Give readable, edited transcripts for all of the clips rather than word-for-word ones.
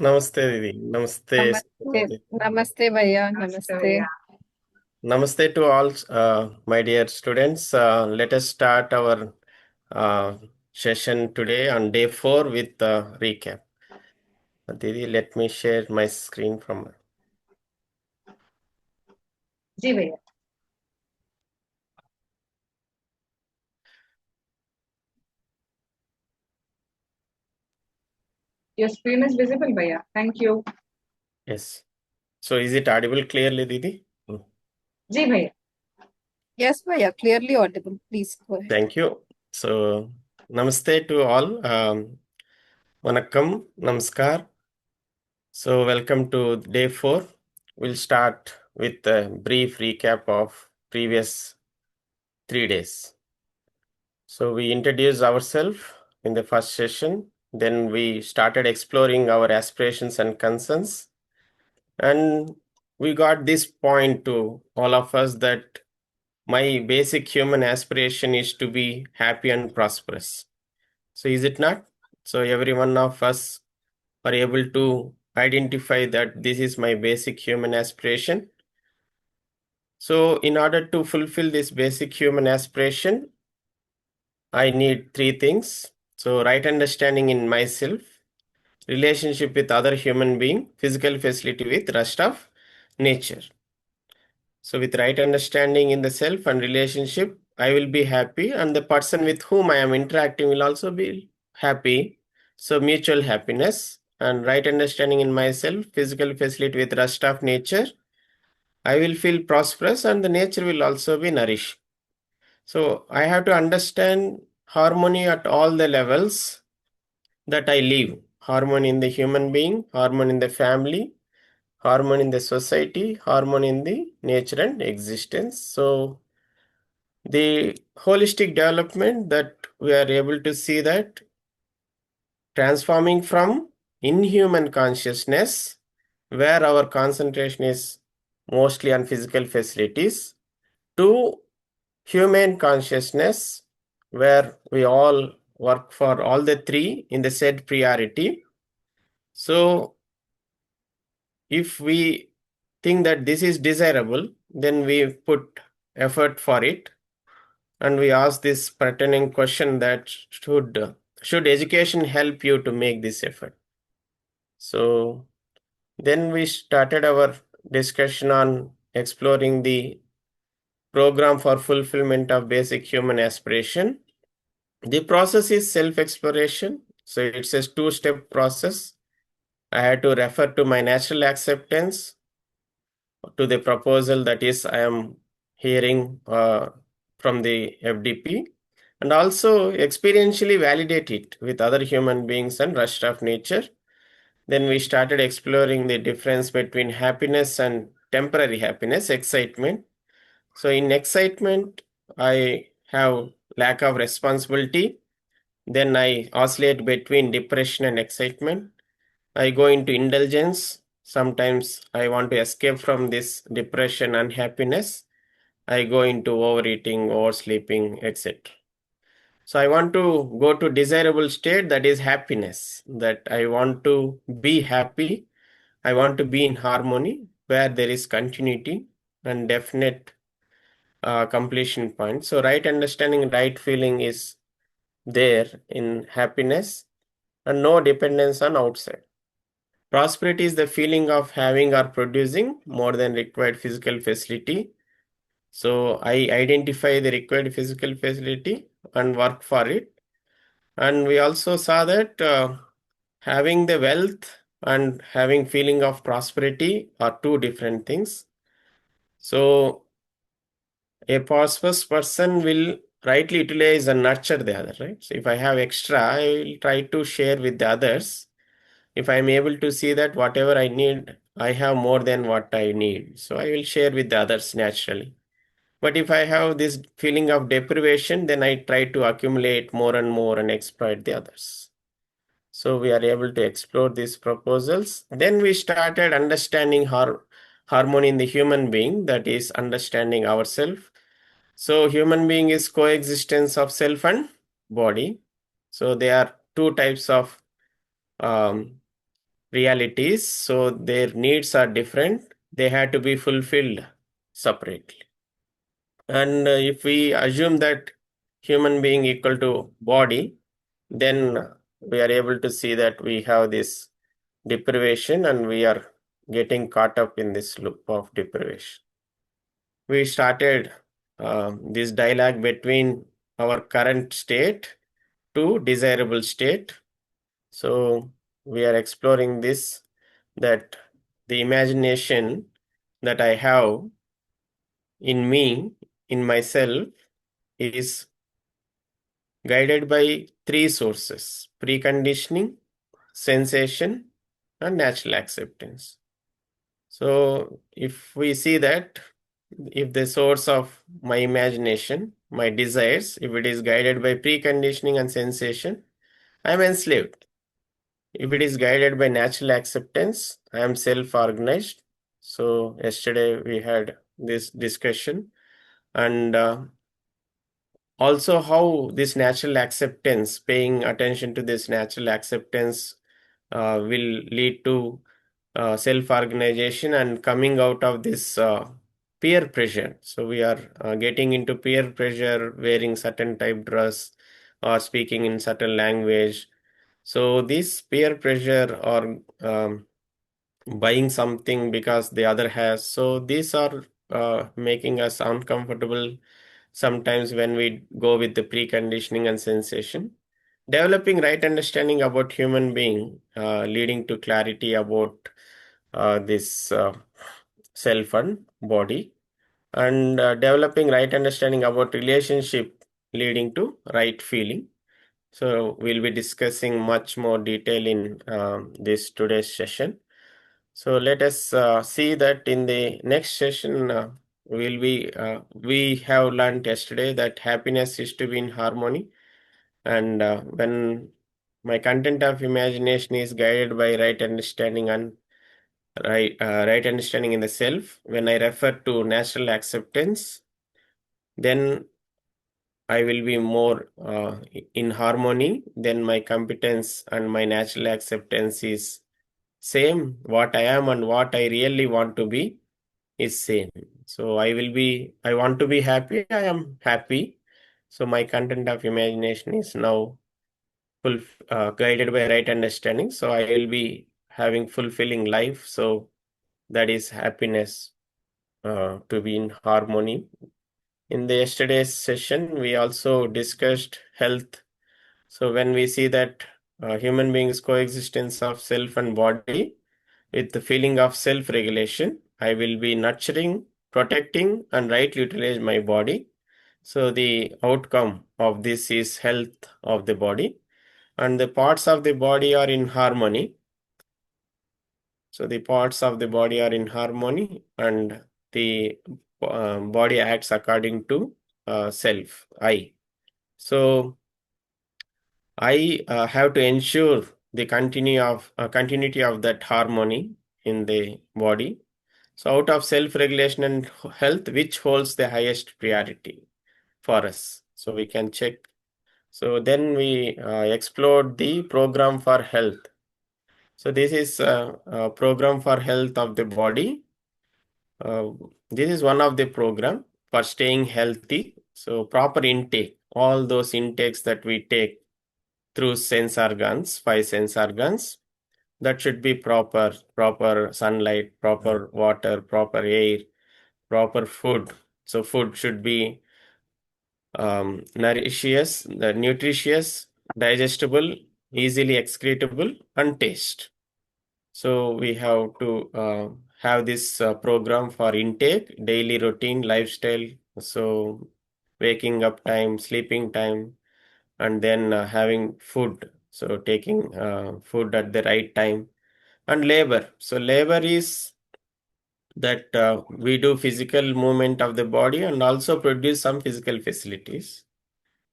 नमस्ते दीदी। नमस्ते नमस्ते। नमस्ते। नमस्ते भैया, नमस्ते। Namaste to all, my dear students. Let us start our uh, session today on day 4 with recap. Didi, let me share my screen from. जी भैया। Your screen is visible भैया, thank you। Yes. So is it audible clearly, Didi? जी भैया। Yes, भैया, clearly audible. Please go ahead. Thank you. So, namaste to all. Vanakkam, namaskar. So, welcome to day 4. We'll start with a brief recap of previous 3 days. So we introduced ourselves in the first session. Then we started exploring our aspirations and concerns. And we got this point to all of us that my basic human aspiration is to be happy and prosperous. So is it not? So every one of us are able to identify that this is my basic human aspiration. So in order to fulfill this basic human aspiration, I need three things. So, right understanding in myself, relationship with other human being, physical facility with rest of nature. So, with right understanding in the self and relationship, I will be happy, and the person with whom I am interacting will also be happy. So, mutual happiness and right understanding in myself, physical facility with rest of nature, I will feel prosperous, and the nature will also be nourished. So, I have to understand harmony at all the levels that I live. Harmony in the human being, harmony in the family, harmony in the society, harmony in the nature and existence. So the holistic development that we are able to see that transforming from inhuman consciousness, where our concentration is mostly on physical facilities, to human consciousness, where we all work for all the three in the said priority. So if we think that this is desirable, then we put effort for it, and we ask this pertinent question that should education help you to make this effort? So then we started our discussion on exploring the program for fulfillment of basic human aspiration. The process is self exploration, so it's a two-step process. I had to refer to my natural acceptance, to the proposal that is I am hearing from the FDP, and also experientially validate it with other human beings and rest of nature. Then we started exploring the difference between happiness and temporary happiness, excitement. So in excitement, I have lack of responsibility. Then I oscillate between depression and excitement. I go into indulgence. Sometimes I want to escape from this depression and happiness. I go into overeating, oversleeping, etc. So I want to go to desirable state, that is happiness. That I want to be happy. I want to be in harmony where there is continuity and definite completion point. So right understanding, right feeling is there in happiness and no dependence on outside. Prosperity is the feeling of having or producing more than required physical facility. So I identify the required physical facility and work for it. And we also saw that having the wealth and having feeling of prosperity are two different things. So a prosperous person will rightly utilize and nurture the other, right? So if I have extra, I will try to share with the others. If I'm able to see that whatever I need, I have more than what I need, so I will share with the others naturally. But if I have this feeling of deprivation, then I try to accumulate more and more and exploit the others. So we are able to explore these proposals. Then we started understanding harmony in the human being, that is understanding ourselves. So human being is coexistence of self and body. So there are two types of um, realities, so their needs are different. They have to be fulfilled separately. And if we assume that human being equal to body, then we are able to see that we have this deprivation and we are getting caught up in this loop of deprivation. We started this dialogue between our current state to desirable state. So we are exploring this, that the imagination that I have in me, in myself, is guided by three sources: preconditioning, sensation, and natural acceptance. So if we see that, if the source of my imagination, my desires, if it is guided by preconditioning and sensation, I am enslaved. If it is guided by natural acceptance, I am self-organized. So yesterday we had this discussion, and also how this natural acceptance, paying attention to this natural acceptance, will lead to self-organization and coming out of this peer pressure. So we are getting into peer pressure, wearing certain type dress or speaking in certain language. So this peer pressure or buying something because the other has. So these are making us uncomfortable sometimes when we go with the preconditioning and sensation. Developing right understanding about human being, leading to clarity about this self and body, and developing right understanding about relationship, leading to right feeling. So we'll be discussing much more detail in this today's session. So let us see that in the next session, we have learned yesterday that happiness is to be in harmony, and when my content of imagination is guided by right understanding and right understanding in the self, when I refer to natural acceptance, then I will be more in harmony. Then my competence and my natural acceptance is same. What I am and what I really want to be is same. So I want to be happy, I am happy. So my content of imagination is now full, guided by right understanding. So I will be having fulfilling life. So that is happiness, to be in harmony. In the yesterday's session, we also discussed health. So when we see that human beings coexistence of self and body with the feeling of self-regulation, I will be nurturing, protecting, and right utilize my body. So the outcome of this is health of the body, and the parts of the body are in harmony. So the parts of the body are in harmony, and the body acts according to self, I. So I have to ensure the continuity of that harmony in the body. So out of self-regulation and health, which holds the highest priority for us? So we can check. So then we explored the program for health. So this is a program for health of the body. Uh, this is one of the program for staying healthy. So proper intake, all those intakes that we take through sense organs, five sense organs, that should be proper sunlight, proper water, proper air, proper food. So food should be nutritious, digestible, easily excretable, and taste. So we have to have this program for intake, daily routine, lifestyle. So waking up time, sleeping time, and then having food. So taking food at the right time, and labor. So labor is that we do physical movement of the body and also produce some physical facilities.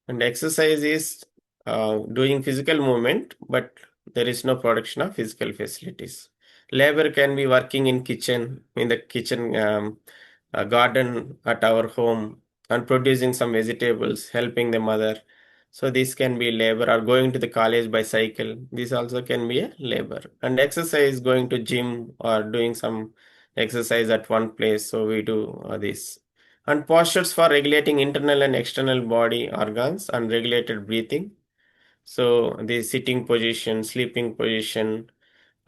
And exercise is doing physical movement, but there is no production of physical facilities. Labor can be working in the kitchen garden at our home, and producing some vegetables, helping the mother. So this can be labor, or going to the college by cycle. This also can be a labor. And exercise, going to gym or doing some exercise at one place. So we do this. And postures for regulating internal and external body organs and regulated breathing. So the sitting position, sleeping position,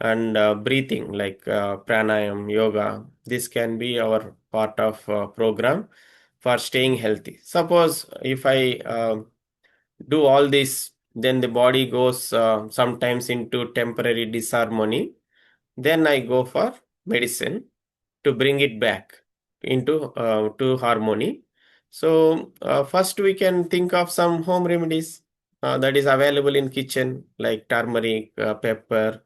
and breathing like pranayam, yoga. This can be our part of program for staying healthy. Suppose if I do all this, then the body goes sometimes into temporary disharmony. Then I go for medicine to bring it back into to harmony. So first we can think of some home remedies that is available in kitchen, like turmeric, pepper,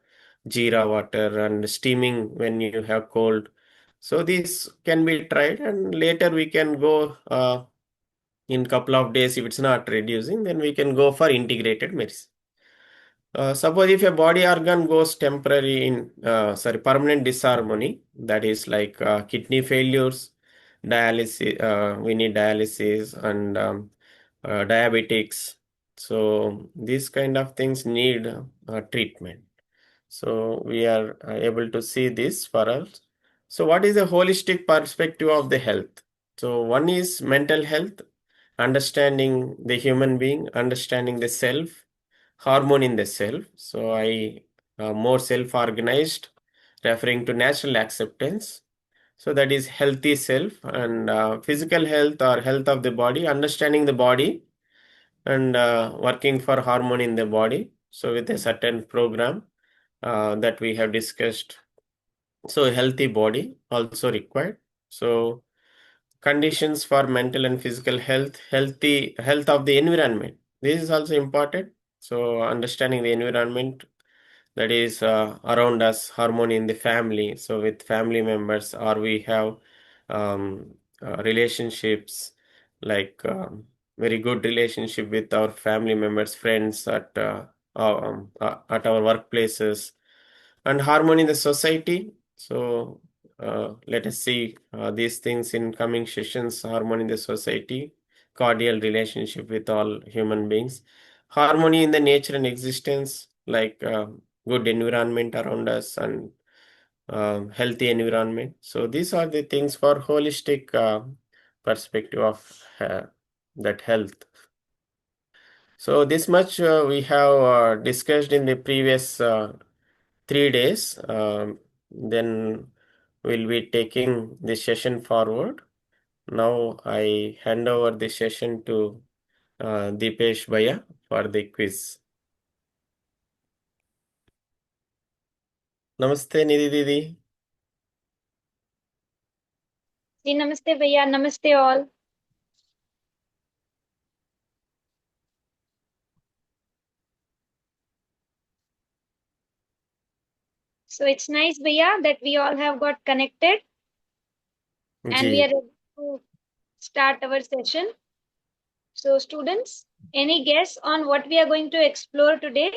jeera water, and steaming when you have cold. So these can be tried, and later we can go in couple of days. If it's not reducing, then we can go for integrated medicine. Suppose if a body organ goes temporary in, permanent disharmony, that is like kidney failures, dialysis, we need dialysis, and diabetics. So these kind of things need treatment. So we are able to see this for us. So what is the holistic perspective of the health? So one is mental health, understanding the human being, understanding the self, hormone in the self. So I more self-organized, referring to natural acceptance. So that is healthy self, and physical health or health of the body, understanding the body, and working for hormone in the body. So with a certain program that we have discussed. So healthy body also required. So conditions for mental and physical health, healthy health of the environment. This is also important. So understanding the environment that is around us, harmony in the family. So with family members, or we have relationships like very good relationship with our family members, friends at our workplaces, and harmony in the society. So let us see these things in coming sessions. Harmony in the society, cordial relationship with all human beings, harmony in the nature and existence, like good environment around us, and healthy environment. So these are the things for holistic perspective of that health. So this much we have discussed in the previous 3 days. Then we'll be taking this session forward. Now I hand over the session to Deepesh Bhaiya for the quiz. Namaste Nidhi Didi. जी नमस्ते भैया नमस्ते all. So it's nice भैया that we all have got connected and we ji. are ready to start our session. So students, any guess on what we are going to explore today?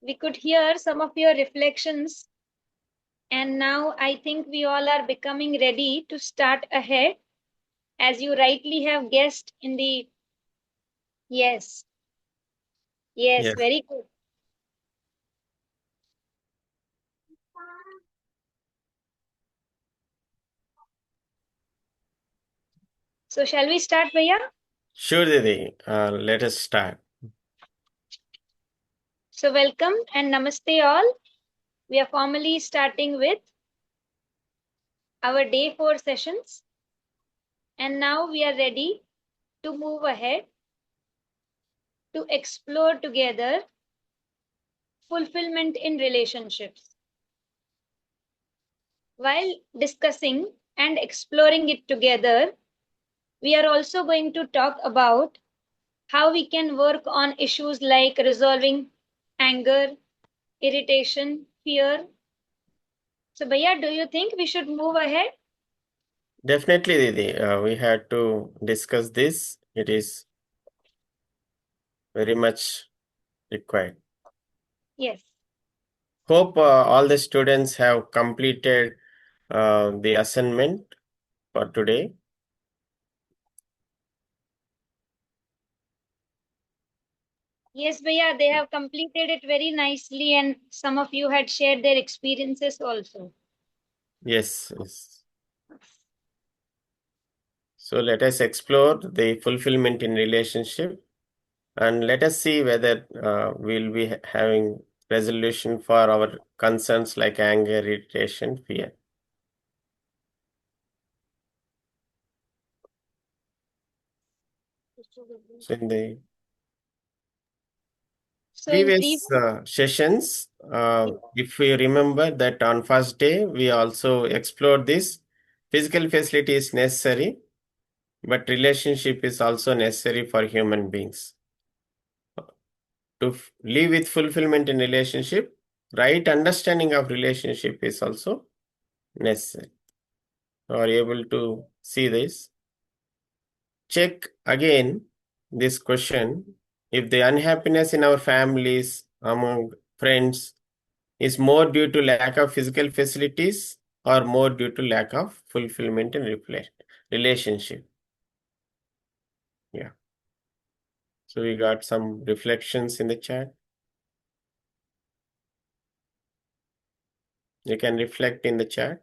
We could hear some of your reflections, and now I think we all are becoming ready to start ahead, as you rightly have guessed in the yes, yes, Yes. very good. So shall we start, Bhaiya? Sure, Didi. Let us start. So welcome and namaste all. We are formally starting with our day 4 sessions, and now we are ready to move ahead to explore together fulfillment in relationships. While discussing and exploring it together, we are also going to talk about how we can work on issues like resolving anger, irritation, fear. So, Bhaiya, do you think we should move ahead? Definitely, Didi. We had to discuss this. It is very much required. Yes. Hope all the students have completed the assignment for today. Yes, Bhaiya, they have completed it very nicely, and some of you had shared their experiences also. Yes, yes. So let us explore the fulfillment in relationship, and let us see whether we'll be having resolution for our concerns like anger, irritation, fear. So in the So in previous sessions, if we remember that on first day, we also explored this. Physical facility is necessary, but relationship is also necessary for human beings. To live with fulfillment in relationship, right understanding of relationship is also necessary. Are you able to see this? Check again this question. If the unhappiness in our families, among friends, is more due to lack of physical facilities or more due to lack of fulfillment in relationship. Yeah. So we got some reflections in the chat. You can reflect in the chat.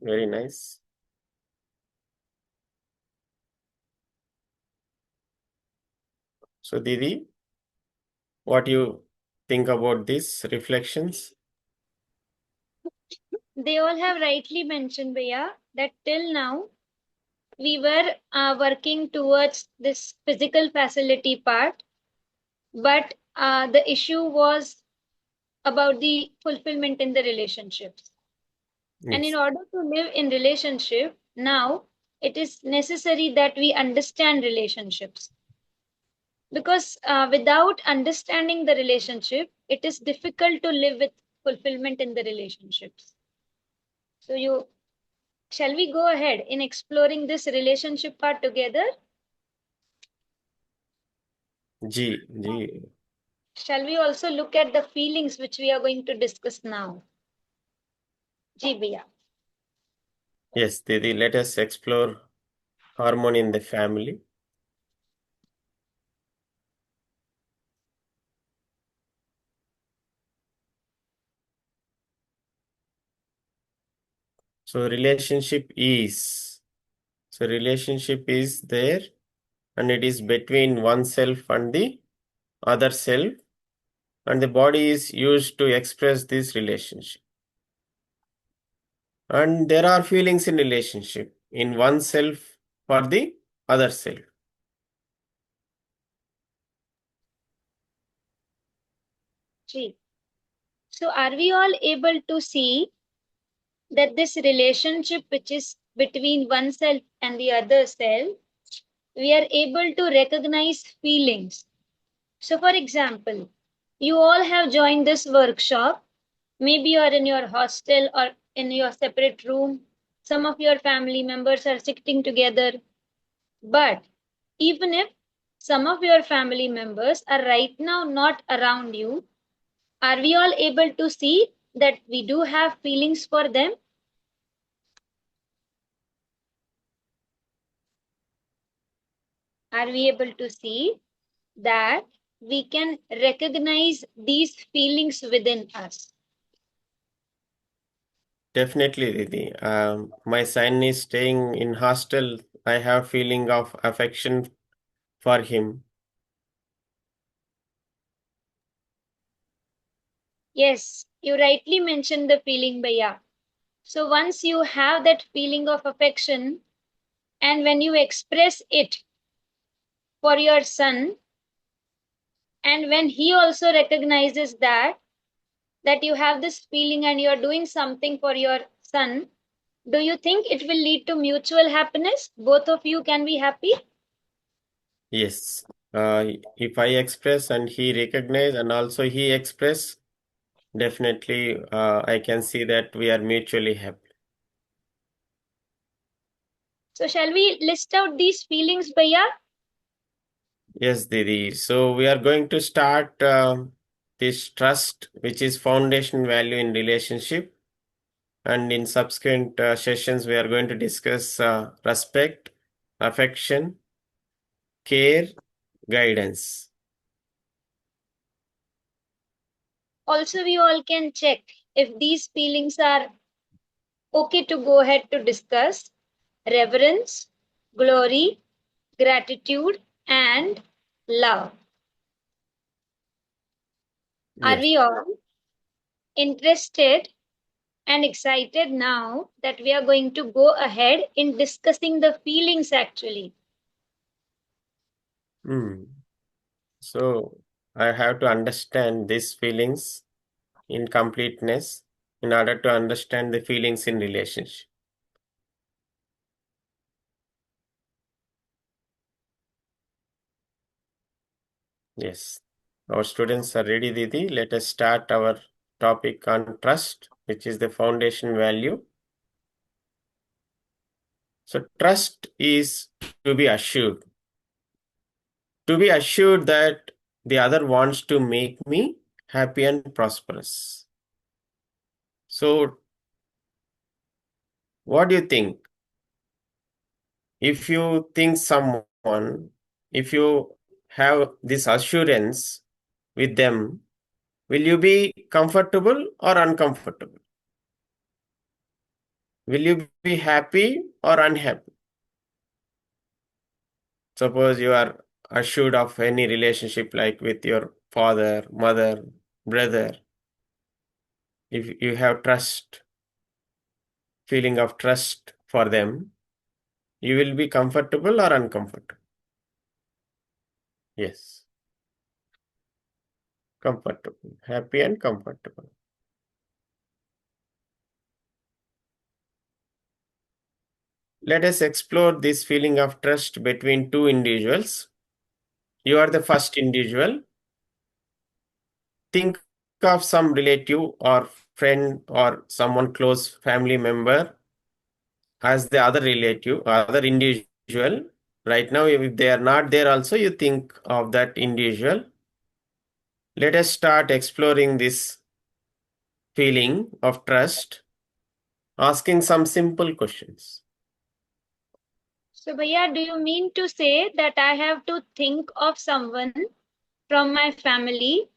Very nice. So Didi, what do you think about these reflections? they all have rightly mentioned, Bhaiya, that till now we were working towards this physical facility part, but the issue was about the fulfillment in the relationships. And in Yes. order to live in relationship, now it is necessary that we understand relationships. Because without understanding the relationship, it is difficult to live with fulfillment in the relationships. So you shall we go ahead in exploring this relationship part together? G. G. Shall we also look at the feelings which we are going to discuss now? Ji Bhaiya. Yes, Didi, let us explore harmony in the family. So relationship is there, and it is between oneself and the other self, and the body is used to express this relationship. And there are feelings in relationship in oneself for the other self. Ji. So are we all able to see that this relationship which is between oneself and the other self, we are able to recognize feelings. So for example, you all have joined this workshop. Maybe you are in your hostel or in your separate room. Some of your family members are sitting together. But even if some of your family members are right now not around you, are we all able to see that we do have feelings for them? Are we able to see that we can recognize these feelings within us? Definitely, Didi. My son is staying in hostel. I have feeling of affection for him. Yes, you rightly mentioned the feeling, Bhaiya. So once you have that feeling of affection, and when you express it for your son, and when he also recognizes that you have this feeling and you're doing something for your son, do you think it will lead to mutual happiness? Both of you can be happy? Yes. If I express and he recognize and also he express, definitely I can see that we are mutually happy. So shall we list out these feelings, Bhaiya? Yes, Didi. So we are going to start is trust, which is foundation value in relationship. And in subsequent sessions, we are going to discuss respect, affection, care, guidance. Also, we all can check if these feelings are okay to go ahead to discuss: reverence, glory, gratitude, and love. Are Yes. we all interested and excited now that we are going to go ahead in discussing the feelings actually? So I have to understand these feelings in completeness in order to understand the feelings in relationship. Yes. Our students are ready, Didi. Let us start our topic on trust, which is the foundation value. So trust is to be assured. To be assured that the other wants to make me happy and prosperous. So what do you think? If you think someone, if you have this assurance with them, will you be comfortable or uncomfortable? Will you be happy or unhappy? Suppose you are assured of any relationship like with your father, mother, brother. If you have trust, feeling of trust for them, you will be comfortable or uncomfortable? Yes, comfortable, happy and comfortable. Let us explore this feeling of trust between two individuals. You are the first individual. Think of some relative or friend or someone close family member as the other relative, other individual. Right now, if they are not there also, you think of that individual. Let us start exploring this feeling of trust, asking some simple questions. So, Bhaiya, do you mean to say that I have to think of someone from my family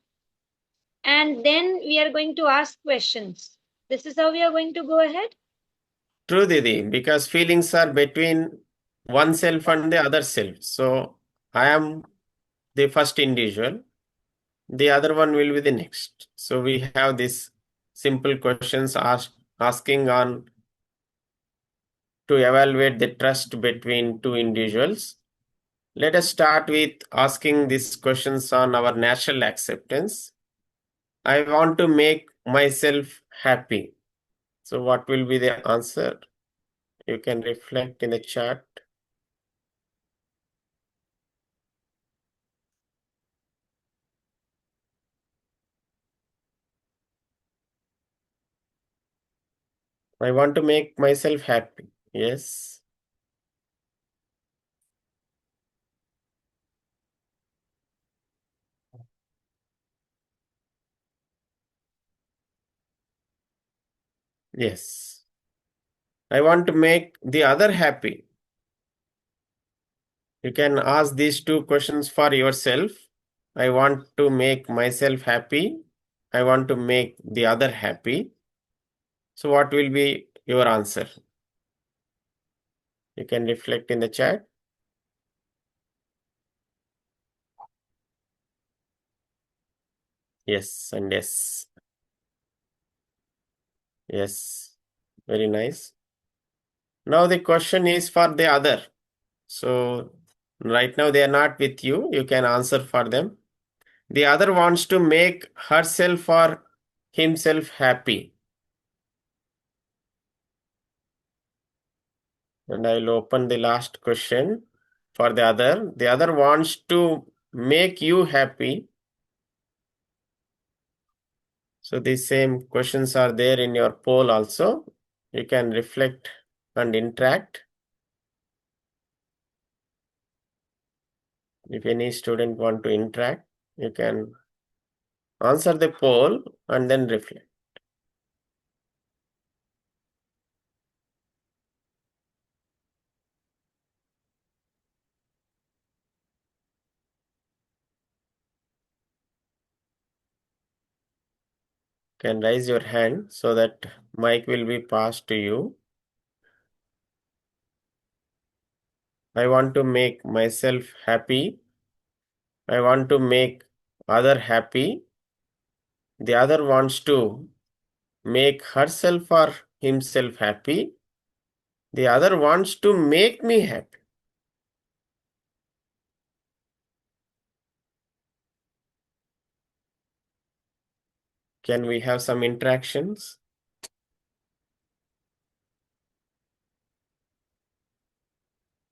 and then we are going to ask questions? This is how we are going to go ahead? True, Didi, because feelings are between oneself and the other self. So I am the first individual, the other one will be the next. So we have these simple questions asking on to evaluate the trust between two individuals. Let us start with asking these questions on our natural acceptance. I want to make myself happy. So what will be the answer? You can reflect in the chat. I want to make myself happy. Yes. Yes. I want to make the other happy. You can ask these two questions for yourself. I want to make myself happy. I want to make the other happy. So what will be your answer? You can reflect in the chat. Yes and yes. Yes. Very nice. Now the question is for the other. So right now they are not with you. You can answer for them. The other wants to make herself or himself happy. And I'll open the last question for the other. The other wants to make you happy. So these same questions are there in your poll also. You can reflect and interact. If any student want to interact, you can Answer the poll and then reflect. Can raise your hand so that mic will be passed to you. I want to make myself happy. I want to make other happy. The other wants to make herself or himself happy. The other wants to make me happy. Can we have some interactions?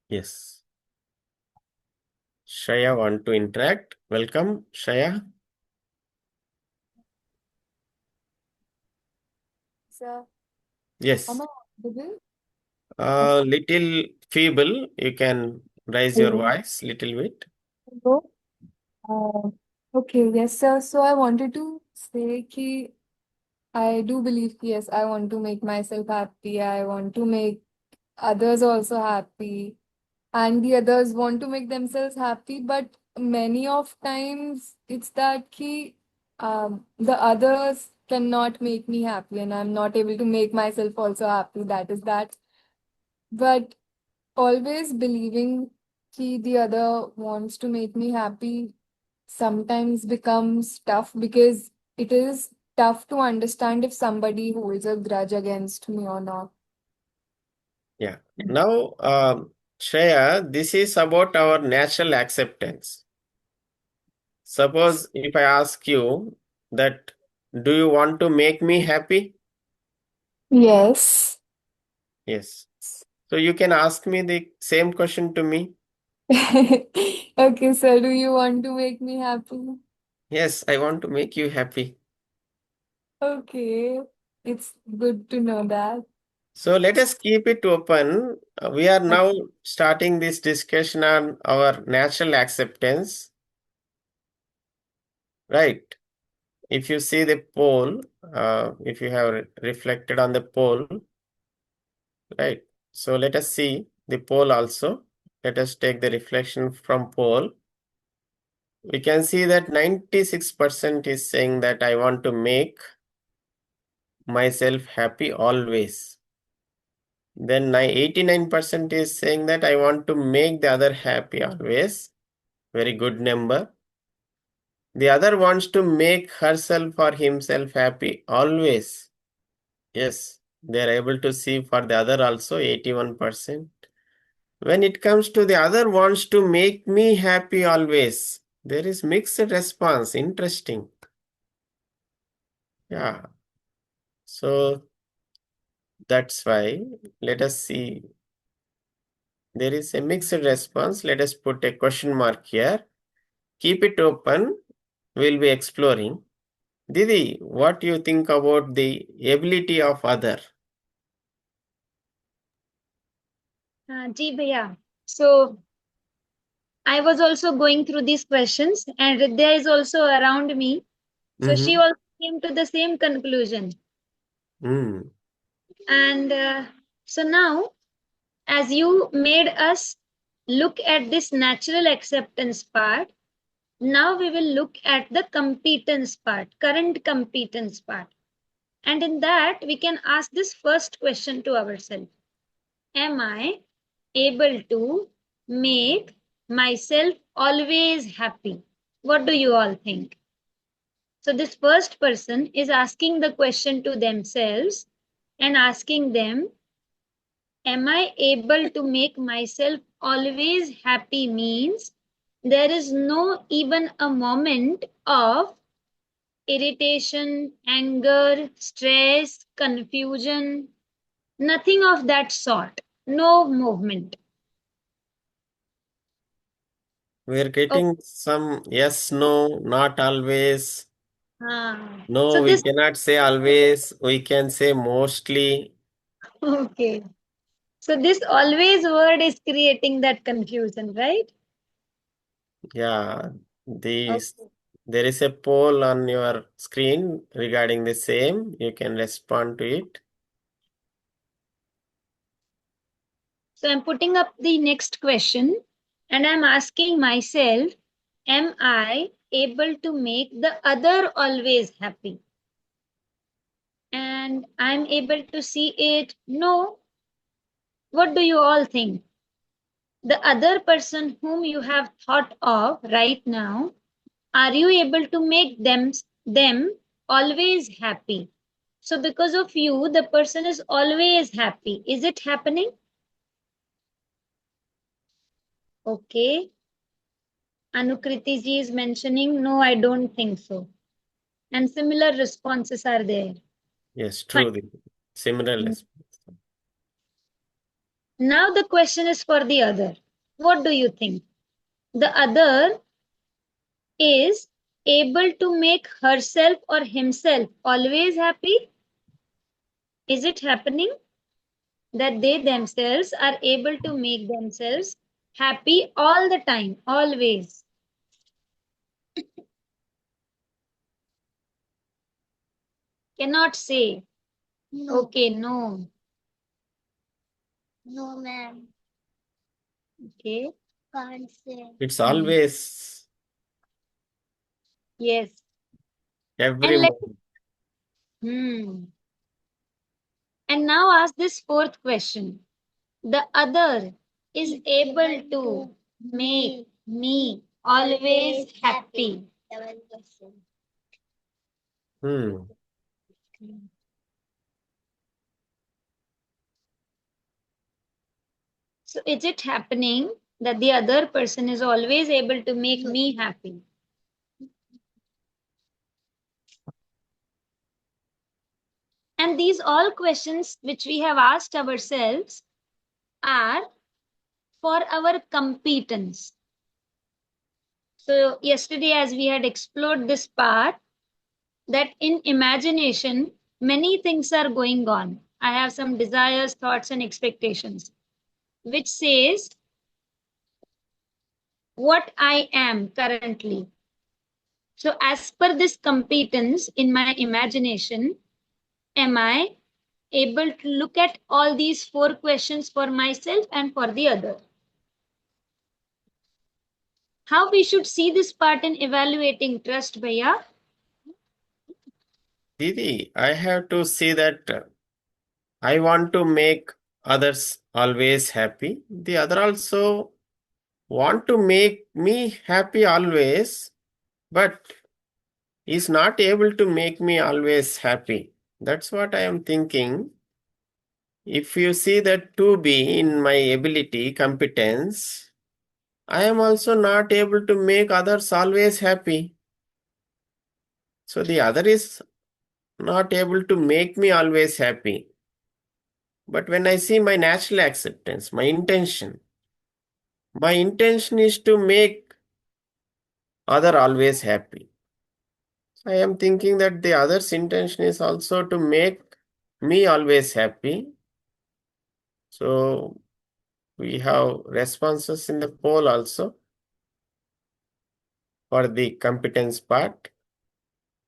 Yes. Shreya want to interact. Welcome, Shreya. Sir, Yes. am I audible? Little feeble. You can raise your voice little bit. Hello. Uh, okay, yes, sir. So I wanted to say कि I do believe कि yes, I want to make myself happy. I want to make others also happy, and the others want to make themselves happy. But many of times it's that कि the others cannot make me happy, and I'm not able to make myself also happy. That is that. But always believing कि the other wants to make me happy sometimes becomes tough because it is tough to understand if somebody holds a grudge against me or not. Yeah. Now, Shreya, this is about our natural acceptance. Suppose if I ask you that, do you want to make me happy? Yes. Yes. So you can ask me the same question to me. Okay, sir, do you want to make me happy? Yes, I want to make you happy. Okay, it's good to know that. So let us keep it open. We are now starting this discussion on our natural acceptance, right? If you see the poll, if you have reflected on the poll, right? So let us see the poll also. Let us take the reflection from poll. We can see that 96% is saying that I want to make myself happy always. Then 89% is saying that I want to make the other happy always. Very good number. The other wants to make herself or himself happy always. Yes, they are able to see for the other also 81%. When it comes to the other wants to make me happy always, there is mixed response. Interesting. Yeah. So that's why let us see. There is a mixed response. Let us put a question mark here. Keep it open. We'll be exploring. Didi, what do you think about the ability of other? Ji bhaiya. So I was also going through these questions, and Ridya is also around me. So she Mm-hmm. also came to the same conclusion. Mm. And so now, as you made us look at this natural acceptance part, now we will look at the competence part, current competence part. And in that, we can ask this first question to ourselves. Am I able to make myself always happy? What do you all think? So, this first person is asking the question to themselves and asking them, am I able to make myself always happy? Means there is no even a moment of irritation, anger, stress, confusion, nothing of that sort. No movement. We're Oh, getting some yes, no, not always. No, so we this, cannot say always. We can say mostly. okay. So this always word is creating that confusion, right? Yeah, these Okay. There is a poll on your screen regarding the same. You can respond to it. So I'm putting up the next question and I'm asking myself, am I able to make the other always happy? And I'm able to see it. No. What do you all think? The other person whom you have thought of right now, are you able to make them always happy? So because of you, the person is always happy. Is it happening? Okay. Anukriti ji is mentioning, no, I don't think so. And similar responses are there. Yes, Fine. true. The similar response. Now the question is for the other. What do you think? The other is able to make herself or himself always happy? Is it happening that they themselves are able to make themselves happy all the time, always? Cannot say. No, Okay, no. no, ma'am. Okay, Can't say. It's always yes. every And let moment. And now ask this fourth question. The other is able to make me always happy. Seven question. Hmm. So is it happening that the other person is always able to make me happy? And these all questions which we have asked ourselves are for our competence. So yesterday, as we had explored this part, that in imagination, many things are going on. I have some desires, thoughts, and expectations, which says what I am currently. So, as per this competence in my imagination, am I able to look at all these four questions for myself and for the other? How we should see this part in evaluating trust, Bhaiya? Didi, I have to see that I want to make others always happy. The other also want to make me happy always, but is not able to make me always happy. That's what I am thinking. If you see that to be in my ability, competence, I am also not able to make others always happy. So the other is not able to make me always happy. But when I see my natural acceptance, my intention is to make other always happy. I am thinking that the other's intention is also to make me always happy. So we have responses in the poll also for the competence part,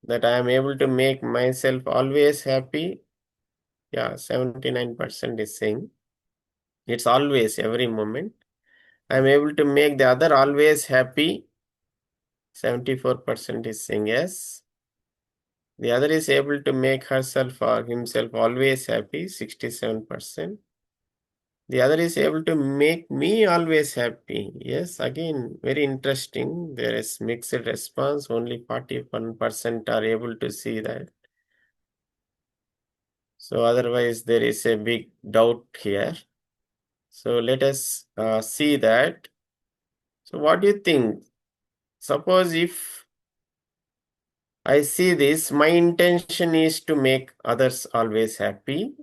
that I am able to make myself always happy. Yeah, 79% is saying it's always, every moment. I am able to make the other always happy. 74% is saying yes. The other is able to make herself or himself always happy. 67%. The other is able to make me always happy. Yes, again, very interesting. There is mixed response. Only 41% are able to see that. So otherwise, there is a big doubt here. So let us see that. So what do you think? Suppose if I see this, my intention is to make others always happy.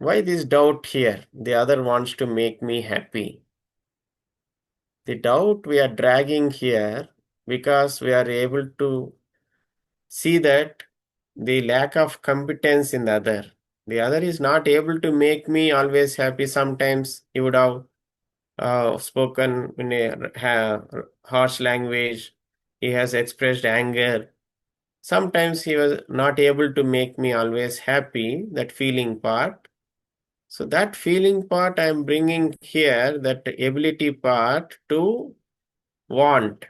Why this doubt here? The other wants to make me happy. The doubt we are dragging here because we are able to see that the lack of competence in the other. The other is not able to make me always happy. Sometimes he would have spoken in a harsh language. He has expressed anger. Sometimes he was not able to make me always happy, that feeling part. So that feeling part I am bringing here, that ability part to want,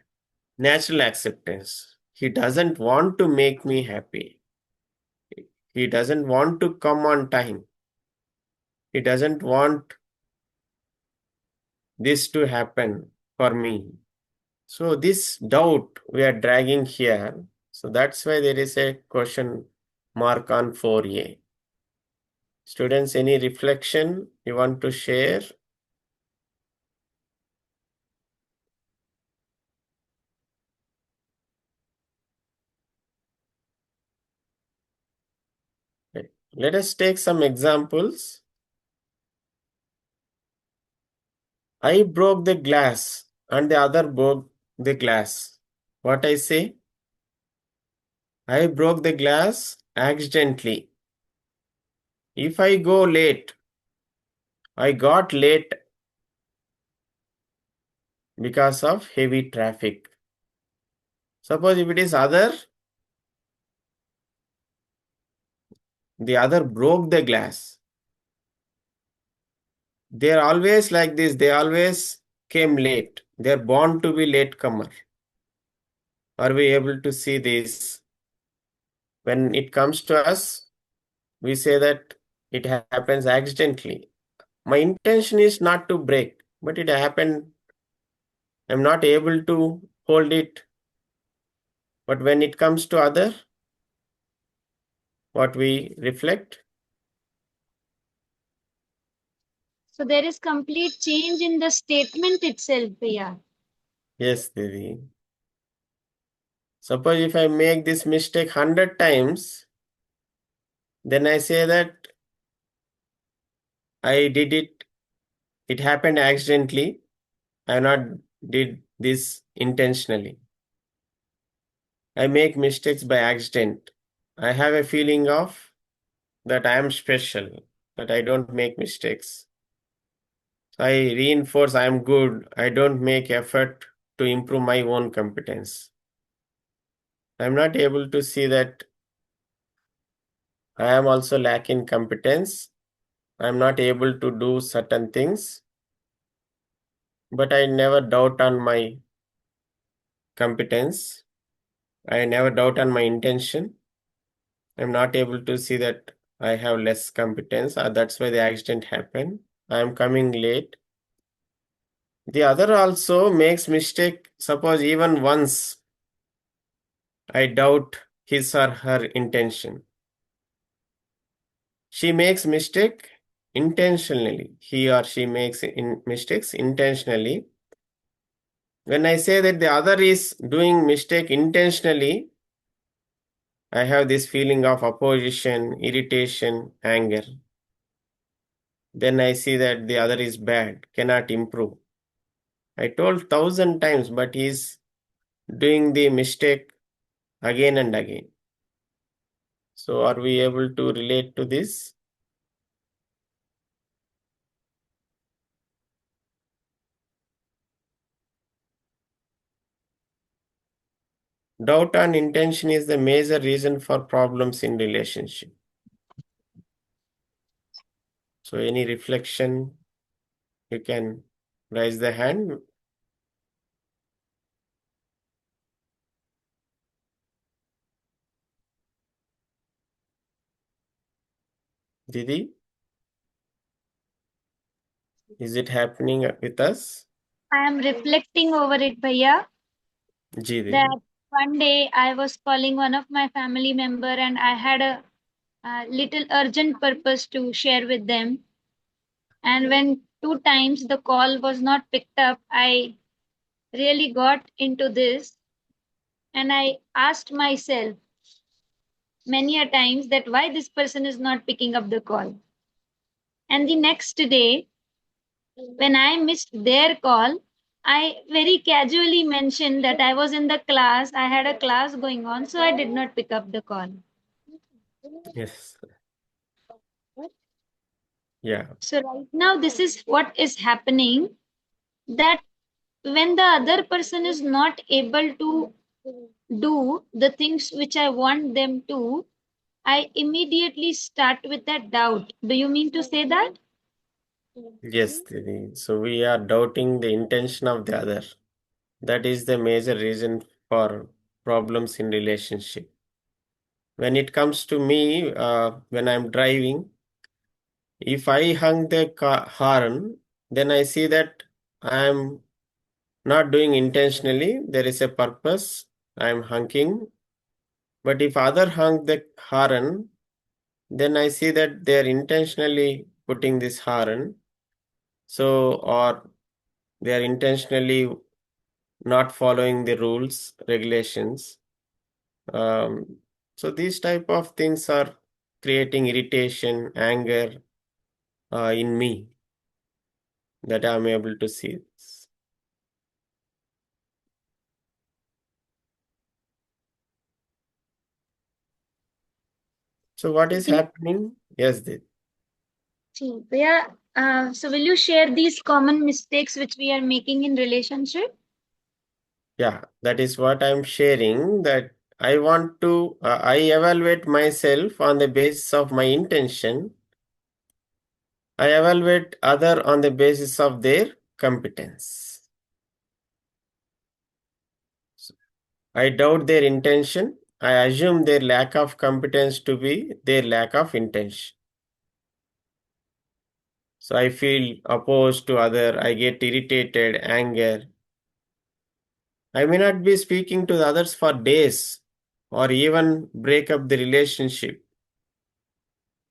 natural acceptance. He doesn't want to make me happy. He doesn't want to come on time. He doesn't want this to happen for me. So this doubt we are dragging here. So that's why there is a question mark on 4A. Students, any reflection you want to share? Let us take some examples. I broke the glass and the other broke the glass. What I say? I broke the glass accidentally. If I go late, I got late because of heavy traffic. Suppose if it is other, the other broke the glass. They are always like this. They always came late. They are born to be latecomer. Are we able to see this? When it comes to us, we say that it happens accidentally. My intention is not to break, but it happened. I'm not able to hold it. But when it comes to other, what we reflect? So there is complete change in the statement itself, Priya. Yes, Devi. Suppose if I make this mistake 100 times, then I say that I did it, it happened accidentally. I not did this intentionally. I make mistakes by accident. I have a feeling of that I am special, that I don't make mistakes. I reinforce I am good. I don't make effort to improve my own competence. I'm not able to see that I am also lacking competence. I'm not able to do certain things, but I never doubt on my competence. I never doubt on my intention. I'm not able to see that I have less competence. That's why the accident happened. I am coming late. The other also makes mistake. Suppose even once I doubt his or her intention. She makes mistake intentionally. He or she makes mistakes intentionally. When I say that the other is doing mistake intentionally, I have this feeling of opposition, irritation, anger. Then I see that the other is bad, cannot improve. I told 1,000 times, but he is doing the mistake again and again. So are we able to relate to this? Doubt on intention is the major reason for problems in relationship. So any reflection, you can raise the hand. Didi, is it happening with us? I am reflecting over it, Bhaiya, Ji, Didi. that one day I was calling one of my family member and I had a little urgent purpose to share with them. And when 2 times the call was not picked up, I really got into this and I asked myself many a times that why this person is not picking up the call. And the next day, when I missed their call, I very casually mentioned that I was in the class, I had a class going on, so I did not pick up the call. Yes. Yeah. So, right now, this is what is happening that when the other person is not able to do the things which I want them to, I immediately start with that doubt. Do you mean to say that? Yes, Didi. So we are doubting the intention of the other. That is the major reason for problems in relationship. When it comes to me, when I'm driving, if I hung the horn, then I see that I'm not doing intentionally. There is a purpose. I'm honking. But if other hung the horn, then I see that they're intentionally putting this horn. So, or they are intentionally not following the rules, regulations. Um, so these type of things are creating irritation, anger in me, that I'm able to see this. So what is happening? Yes, Yeah. So will you share these common mistakes which we are making in relationship? yeah, that is what I'm sharing. That I evaluate myself on the basis of my intention. I evaluate other on the basis of their competence. I doubt their intention. I assume their lack of competence to be their lack of intention. So I feel opposed to other. I get irritated, anger. I may not be speaking to the others for days or even break up the relationship.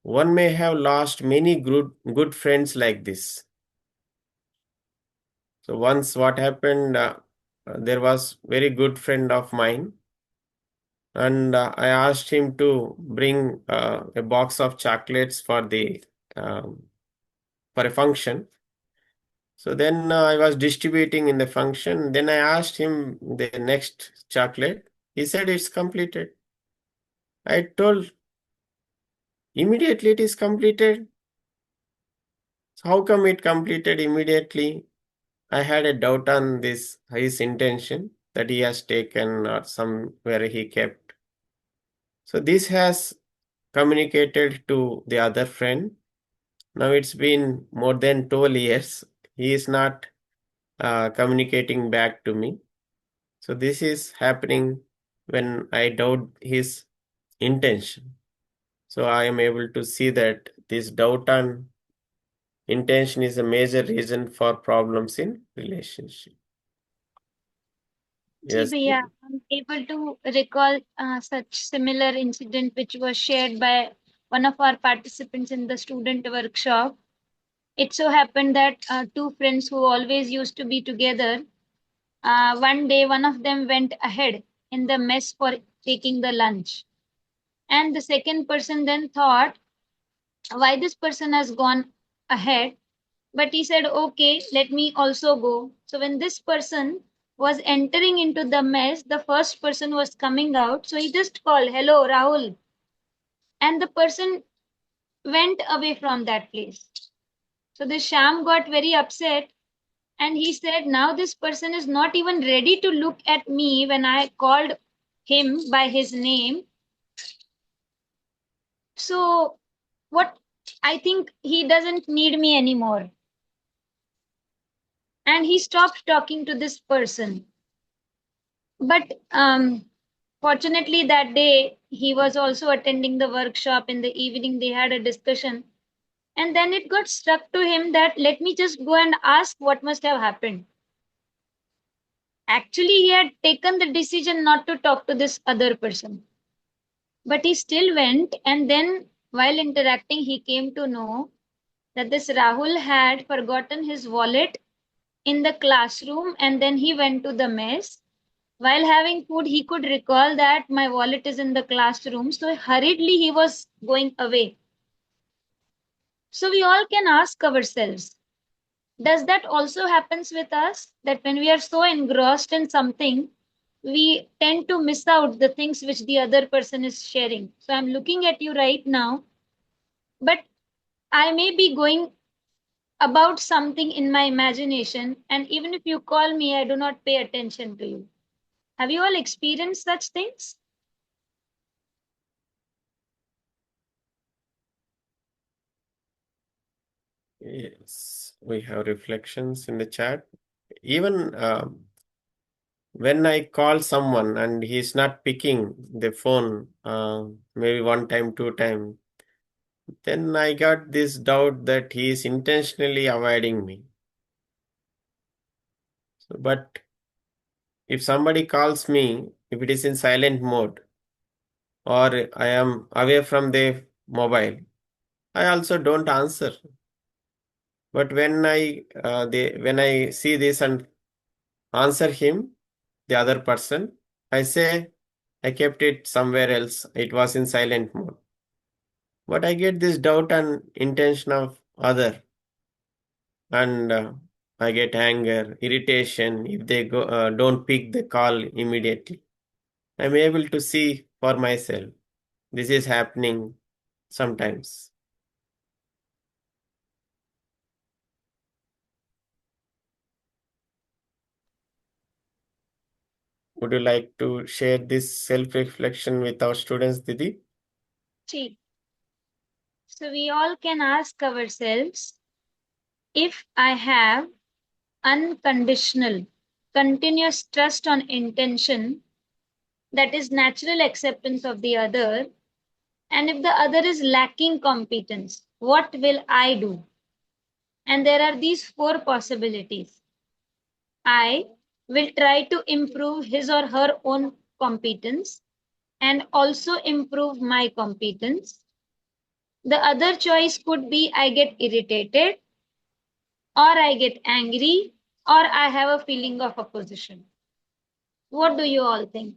One may have lost many good friends like this. So once what happened, there was very good friend of mine, and I asked him to bring a box of chocolates um, for a function. So then I was distributing in the function. Then I asked him the next chocolate. He said it's completed. I told immediately it is completed. So how come it completed immediately? I had a doubt on this his intention that he has taken or somewhere he kept. So this has communicated to the other friend. Now it's been more than 12 years. He is not communicating back to me. So this is happening when I doubt his intention. So I am able to see that this doubt on intention is a major reason for problems in relationship. Ji Yes. bhaiya, I'm able to recall such similar incident which was shared by one of our participants in the student workshop. It so happened that two friends who always used to be together, one day one of them went ahead in the mess for taking the lunch. And the second person then thought, why this person has gone ahead? But he said, okay, let me also go. So when this person was entering into the mess, the first person was coming out. So he just called, hello, Rahul. And the person went away from that place. So the Sham got very upset and he said, now this person is not even ready to look at me when I called him by his name. So what I think he doesn't need me anymore. And he stopped talking to this person. But fortunately, that day he was also attending the workshop. In the evening, they had a discussion. And then it got struck to him that let me just go and ask what must have happened. Actually, he had taken the decision not to talk to this other person. But he still went. And then while interacting, he came to know that this Rahul had forgotten his wallet in the classroom and then he went to the mess. While having food, he could recall that my wallet is in the classroom. So hurriedly, he was going away. So we all can ask ourselves, does that also happens with us? That when we are so engrossed in something, we tend to miss out the things which the other person is sharing. So I'm looking at you right now, but I may be going about something in my imagination, and even if you call me, I do not pay attention to you. Have you all experienced such things? Yes, we have reflections in the chat. Even when I call someone and he's not picking the phone, maybe one time, two time, then I got this doubt that he is intentionally avoiding me. But if somebody calls me, if it is in silent mode or I am away from the mobile, I also don't answer. But when I see this and answer him, the other person, I say I kept it somewhere else. It was in silent mode. But I get this doubt and intention of other, and I get anger, irritation if they don't pick the call immediately. I'm able to see for myself. This is happening sometimes. Would you like to share this self-reflection with our students, Didi? See, so we all can ask ourselves, if I have unconditional, continuous trust on intention, that is natural acceptance of the other, and if the other is lacking competence, what will I do? And there are these four possibilities. I will try to improve his or her own competence and also improve my competence. The other choice could be I get irritated, or I get angry, or I have a feeling of opposition. What do you all think?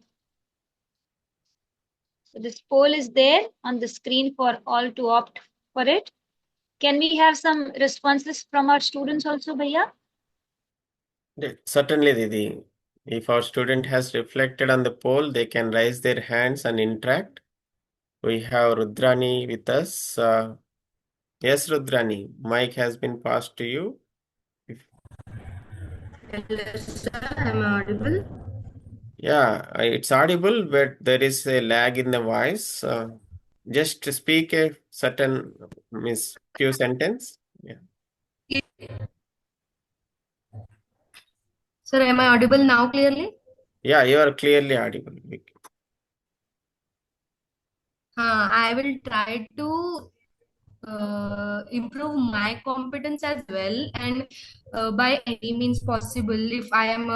So this poll is there on the screen for all to opt for it. Can we have some responses from our students also, Bhaiya? Certainly, Didi. If our student has reflected on the poll, they can raise their hands and interact. We have Rudrani with us. Yes, Rudrani, mic has been passed to you. Hello, sir. Am I audible? Yeah, it's audible, but there is a lag in the voice. Just to speak a certain means few sentence. Yeah. Sir, am I audible now clearly? Yeah, you are clearly audible. I will try to improve my competence as well, and by any means possible, if I am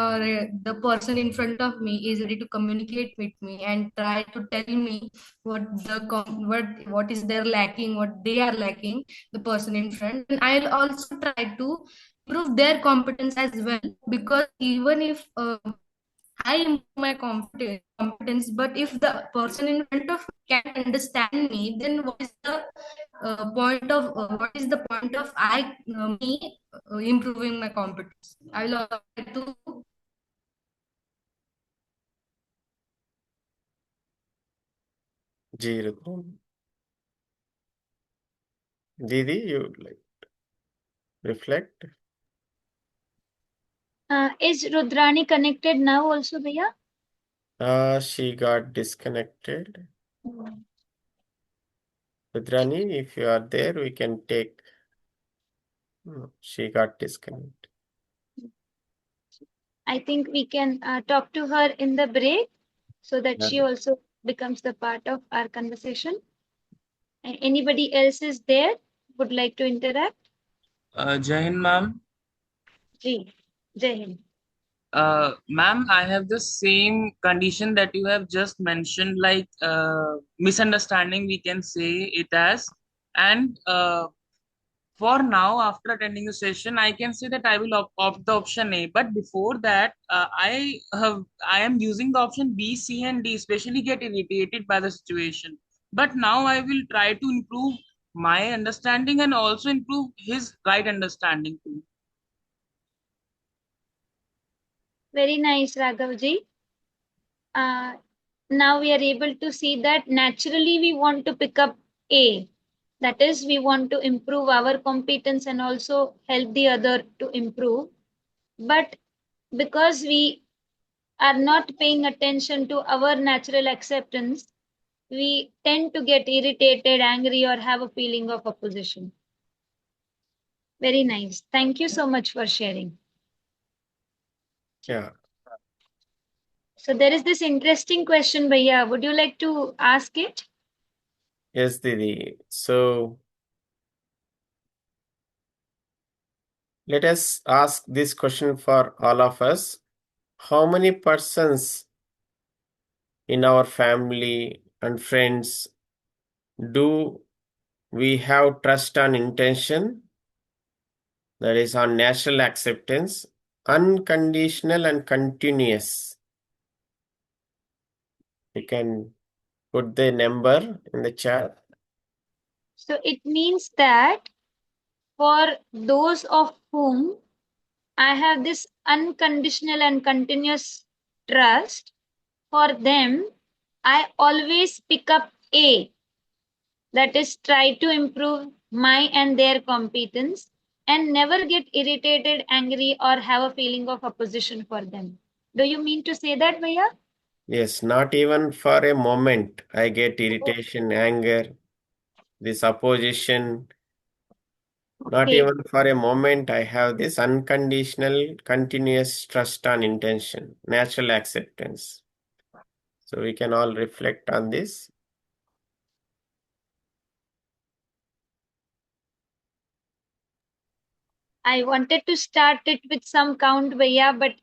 the person in front of me is ready to communicate with me and try to tell me what is their lacking, what they are lacking, the person in front, and I'll also try to improve their competence as well, because even if I improve my competence, but if the person in front of me can understand me, then what is the point of me improving my competence? I will try to. Ji Rudrani. Didi, you like reflect? Is Rudrani connected now also, Bhaiya? She got disconnected. Rudrani, if you are there, we can take. No, she got disconnected. I think we can talk to her in the break so that Yeah. she also becomes the part of our conversation. And anybody else is there would like to interact? Jai Hind, ma'am. Ji, Jai Hind. Ma'am, I have the same condition that you have just mentioned, like misunderstanding, we can say it as. And for now, after attending the session, I can say that I will opt the option A. But before that, I am using the option B, C, and D, especially get irritated by the situation. But now I will try to improve my understanding and also improve his right understanding too. Very nice, Raghavji. Now we are able to see that naturally we want to pick up A. That is, we want to improve our competence and also help the other to improve. But because we are not paying attention to our natural acceptance, we tend to get irritated, angry, or have a feeling of opposition. Very nice. Thank you so much for sharing. Yeah. So there is this interesting question, Bhaiya. Would you like to ask it? Yes, Didi. So let us ask this question for all of us. How many persons in our family and friends do we have trust and intention? That is on natural acceptance, unconditional and continuous. You can put the number in the chat. So it means that for those of whom I have this unconditional and continuous trust, for them, I always pick up A, that is, try to improve my and their competence and never get irritated, angry, or have a feeling of opposition for them. Do you mean to say that, Bhaiya? Yes, not even for a moment I get irritation, anger, this opposition. Not Okay. even for a moment I have this unconditional, continuous trust and intention, natural acceptance. So we can all reflect on this. I wanted to start it with some count, Bhaiya, but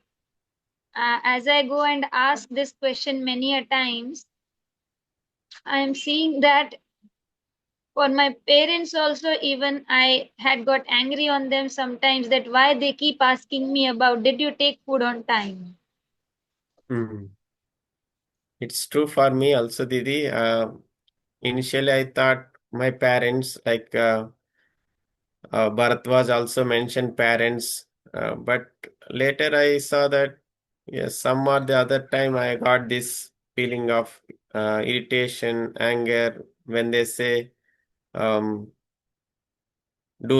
as I go and ask this question many a times, I am seeing that for my parents also, even I had got angry on them sometimes that why they keep asking me about, did you take food on time? Mhm. It's true for me also, Didi. Initially, I thought my parents, like Bharat was also mentioned parents, but later I saw that yes, some or the other time I got this feeling of irritation, anger when they say, do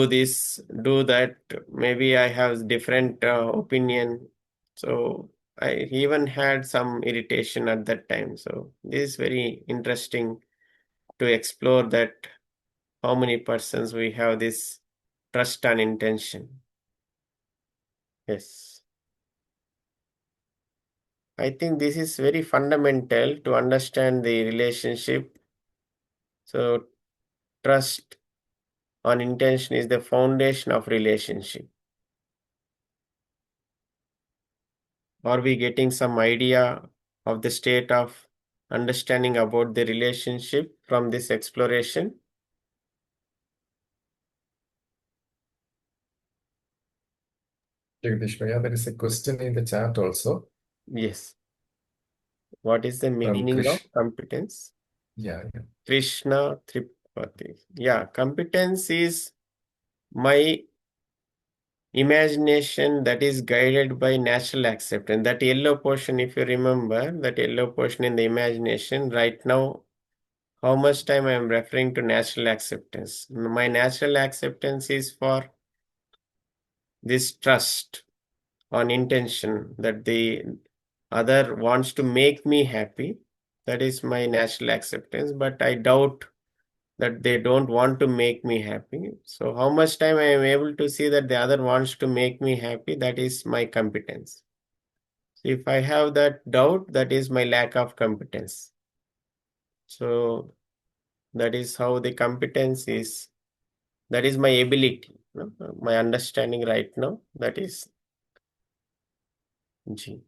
this, do that. Maybe I have different opinion. So I even had some irritation at that time. So this is very interesting to explore that how many persons we have this trust and intention. Yes. I think this is very fundamental to understand the relationship. So trust and intention is the foundation of relationship. Are we getting some idea of the state of understanding about the relationship from this exploration? Jagdish Bhaiya, there is a question in the chat also Yes. What is the from meaning of Krish. competence? Yeah. Krishna Tripathi. Yeah, competence is my imagination that is guided by natural acceptance. That yellow portion, if you remember, that yellow portion in the imagination, right now, how much time I am referring to natural acceptance. My natural acceptance is for this trust on intention that the other wants to make me happy. That is my natural acceptance, but I doubt that they don't want to make me happy. So how much time I am able to see that the other wants to make me happy, that is my competence. So if I have that doubt, that is my lack of competence. So that is how the competence is. That is my ability, my understanding right now. That is G.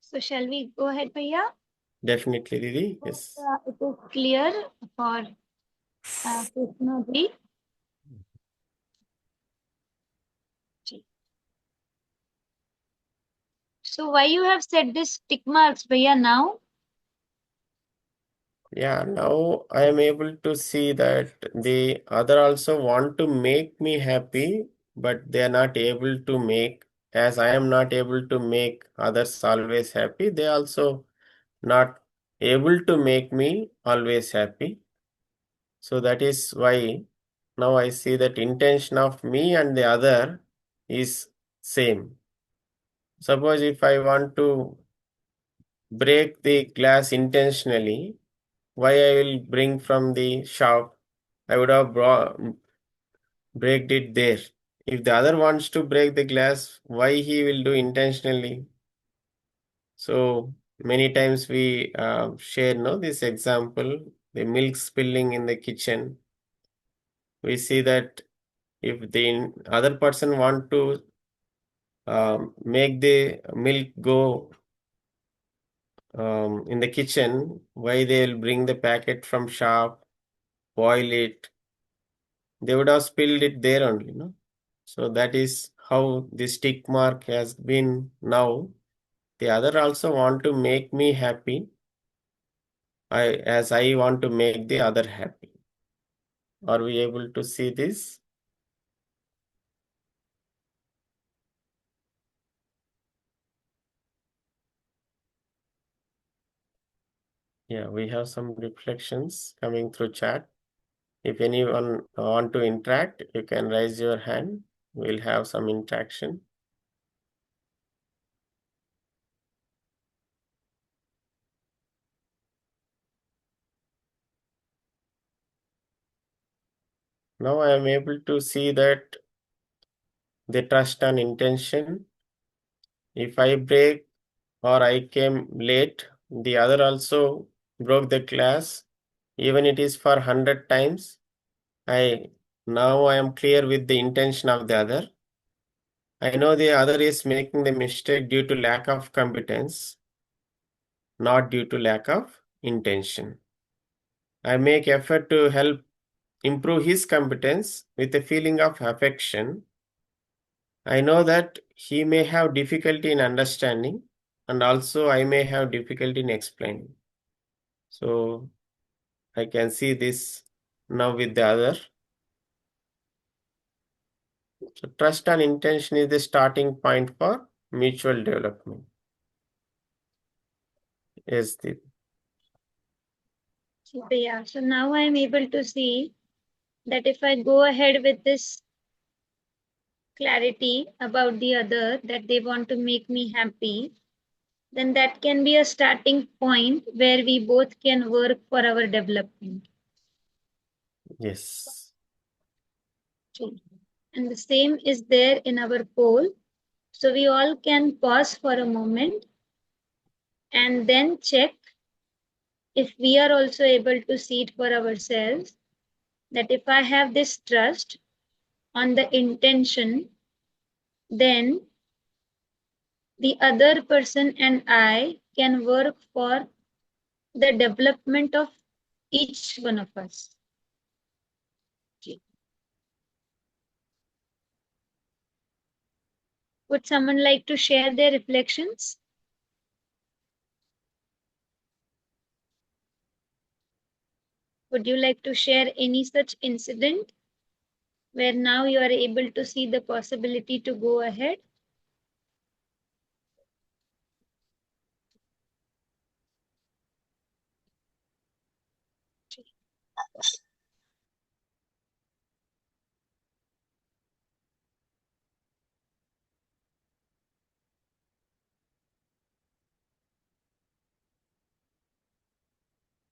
So shall we go ahead, Bhaiya? Definitely, Didi. Yes. It is clear for Krishna ji. So why you have said this tick marks, Bhaiya, now? Yeah, now I am able to see that the other also want to make me happy, but they are not able to make, as I am not able to make others always happy, they also not able to make me always happy. So that is why now I see that intention of me and the other is same. Suppose if I want to break the glass intentionally, why I will bring from the shop? I would have breaked it there. If the other wants to break the glass, why he will do intentionally? So many times we share this example, the milk spilling in the kitchen. We see that if the other person want to make the milk go in the kitchen, why they will bring the packet from shop, boil it, they would have spilled it there only, no? So that is how the stick mark has been now. The other also want to make me happy, as I want to make the other happy. Are we able to see this? Yeah, we have some reflections coming through chat. If anyone want to interact, you can raise your hand. We'll have some interaction. Now I am able to see that the trust and intention. If I break or I came late, the other also broke the glass, even it is for 100 times. Now I am clear with the intention of the other. I know the other is making the mistake due to lack of competence, not due to lack of intention. I make effort to help improve his competence with a feeling of affection. I know that he may have difficulty in understanding, and also I may have difficulty in explaining. So I can see this now with the other. So trust and intention is the starting point for mutual development. Yes, Deep. Yeah, so now I am able to see that if I go ahead with this clarity about the other, that they want to make me happy, then that can be a starting point where we both can work for our development. Yes. And the same is there in our poll. So we all can pause for a moment and then check if we are also able to see it for ourselves, that if I have this trust on the intention, then the other person and I can work for the development of each one of us. Would someone like to share their reflections? Would you like to share any such incident where now you are able to see the possibility to go ahead?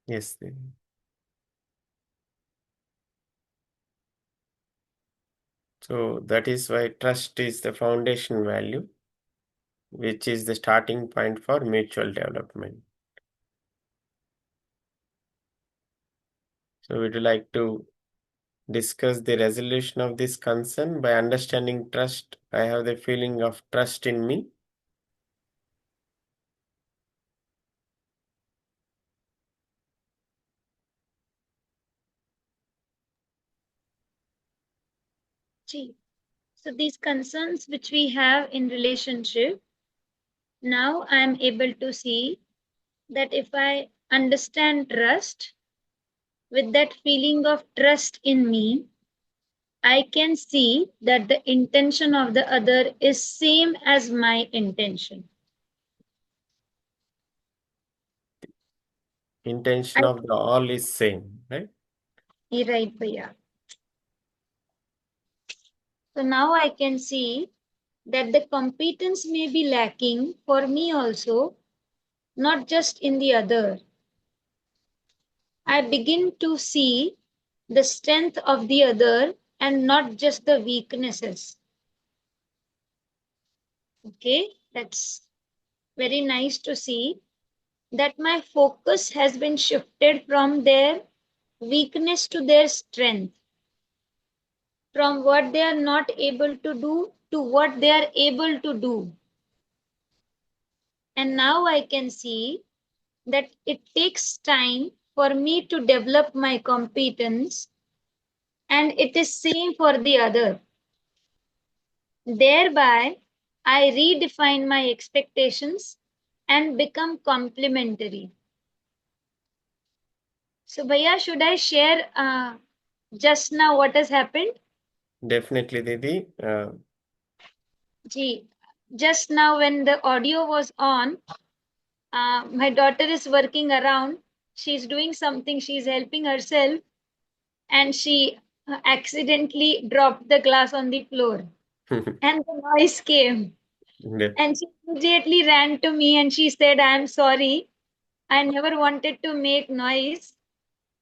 Yes, Deep. So that is why trust is the foundation value, which is the starting point for mutual development. So would you like to discuss the resolution of this concern? By understanding trust, I have the feeling of trust in me. So these concerns which we have in relationship, now I am able to see that if I understand trust, with that feeling of trust in me, I can see that the intention of the other is same as my intention. Intention of the all is same, right? Right, Bhaiya. So now I can see that the competence may be lacking for me also, not just in the other. I begin to see the strength of the other and not just the weaknesses. Okay, that's very nice to see that my focus has been shifted from their weakness to their strength, from what they are not able to do to what they are able to do. And now I can see that it takes time for me to develop my competence, and it is same for the other. Thereby, I redefine my expectations and become complementary. So, Bhaiya, should I share just now what has happened? Definitely, Didi. Gee, just now when the audio was on, my daughter is working around. She's doing something, she's helping herself, and she accidentally dropped the glass on the floor. And the noise came. And she immediately ran to me and she said, I'm sorry. I never wanted to make noise,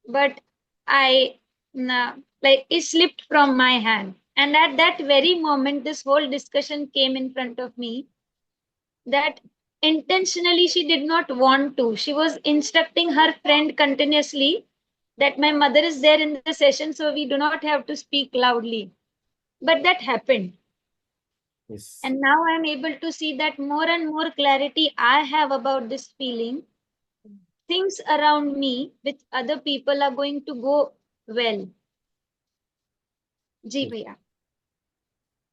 but I, like, it slipped from my hand. And at that very moment, this whole discussion came in front of me that intentionally she did not want to. She was instructing her friend continuously that my mother is there in the session, so we do not have to speak loudly. But that happened. Yes. And now I'm able to see that more and more clarity I have about this feeling. Things around me with other people are going to go well. Ji bhaiya.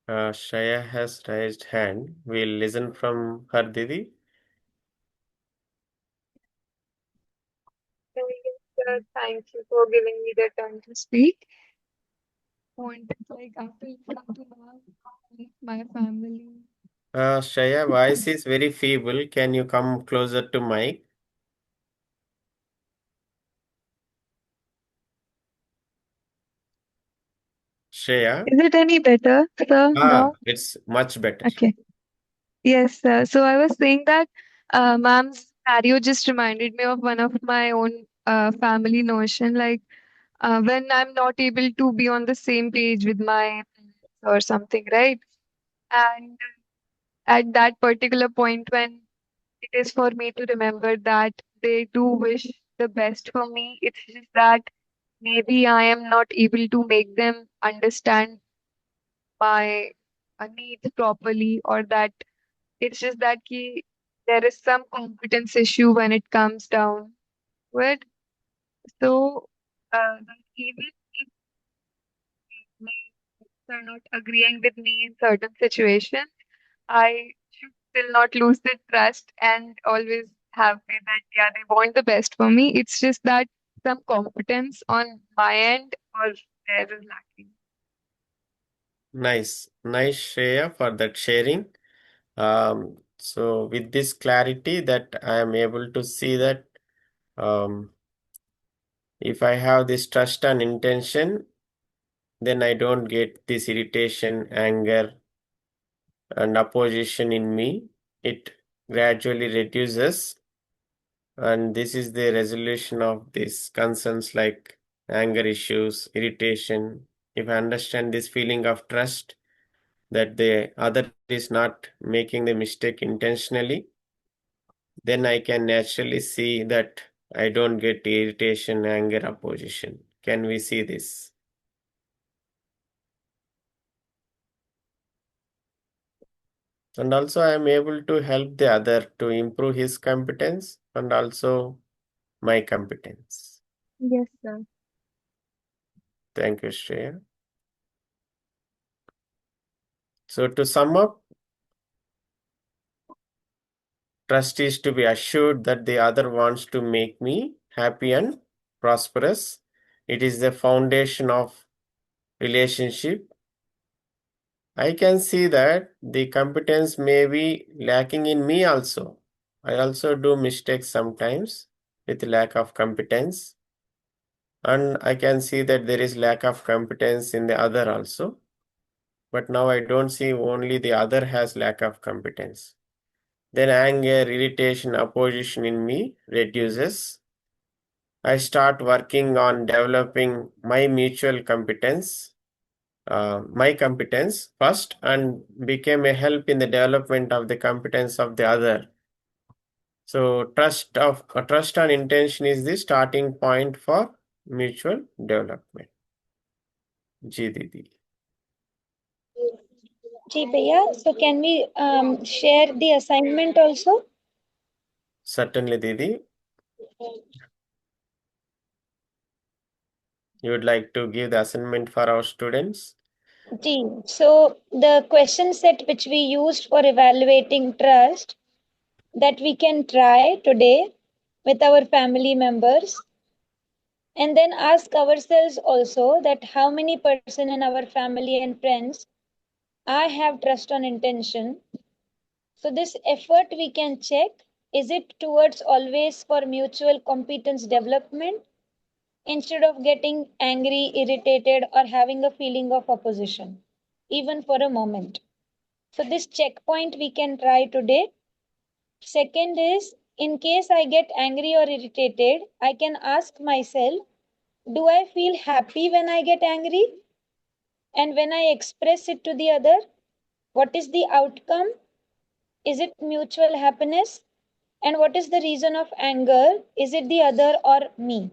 Shreya has raised hand. We'll listen from her, Didi. Thank you for giving me the time to speak. Like after listening to my family. Shreya, voice is very feeble. Can you come closer to mic? Shreya? Is it any better, sir, now? It's much better. Okay. Yes, sir. So I was saying that ma'am's scenario just reminded me of one of my own family notion. Like when I'm not able to be on the same page with my parents or something, right? And at that particular point when it is for me to remember that they do wish the best for me, it's just that maybe I am not able to make them understand my needs properly, or that it's just that there is some competence issue when it comes down to it. So, that even if my parents are not agreeing with me in certain situations, I should still not lose the trust and always have faith that, yeah, they want the best for me. It's just that some competence on my end or theirs is lacking. Nice. Nice, Shreya, for that sharing. So with this clarity that I am able to see that if I have this trust and intention, then I don't get this irritation, anger, and opposition in me. It gradually reduces, and this is the resolution of these concerns like anger issues, irritation. If I understand this feeling of trust, that the other is not making the mistake intentionally, then I can naturally see that I don't get irritation, anger, opposition. Can we see this? And also, I am able to help the other to improve his competence and also my competence. Yes, sir. Thank you, Shreya. So, to sum up, trust is to be assured that the other wants to make me happy and prosperous. It is the foundation of relationship, I can see that the competence may be lacking in me also. I also do mistakes sometimes with lack of competence, and I can see that there is lack of competence in the other also. But now I don't see only the other has lack of competence. Then anger, irritation, opposition in me reduces. I start working on developing my mutual competence, my competence first, and became a help in the development of the competence of the other. So trust and intention is the starting point for mutual development. Ji Didi. Ji Bhaiya, so can we share the assignment also? Certainly, Didi. You would like to give the assignment for our students? Ji, so the question set which we used for evaluating trust, that we can try today with our family members, and then ask ourselves also that how many person in our family and friends I have trust on intention. So this effort we can check, is it towards always for mutual competence development instead of getting angry, irritated, or having a feeling of opposition, even for a moment. So this checkpoint we can try today. Second is, in case I get angry or irritated, I can ask myself, do I feel happy when I get angry? And when I express it to the other, what is the outcome? Is it mutual happiness? And what is the reason of anger? Is it the other or me?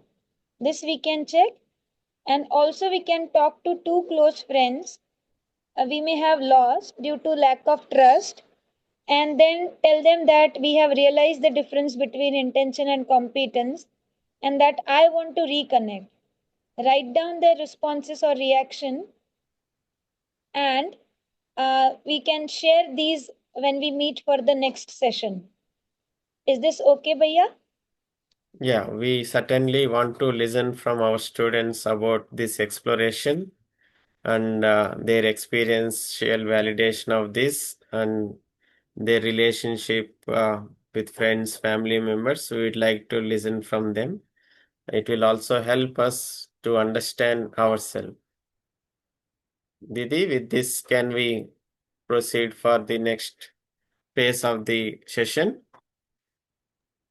This we can check. And also we can talk to two close friends we may have lost due to lack of trust, and then tell them that we have realized the difference between intention and competence and that I want to reconnect. Write down their responses or reaction, and we can share these when we meet for the next session. Is this okay, Bhaiya? Yeah, we certainly want to listen from our students about this exploration and their experiential validation of this and their relationship with friends, family members. We would like to listen from them. It will also help us to understand ourselves. Didi, with this, can we proceed for the next phase of the session?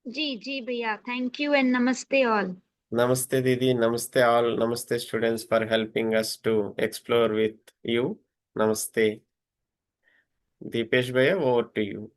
Ji Bhaiya. Thank you and namaste all. Namaste, Didi. Namaste, all. Namaste, students, for helping us to explore with you. Namaste. Deepesh Bhaiya, over to you.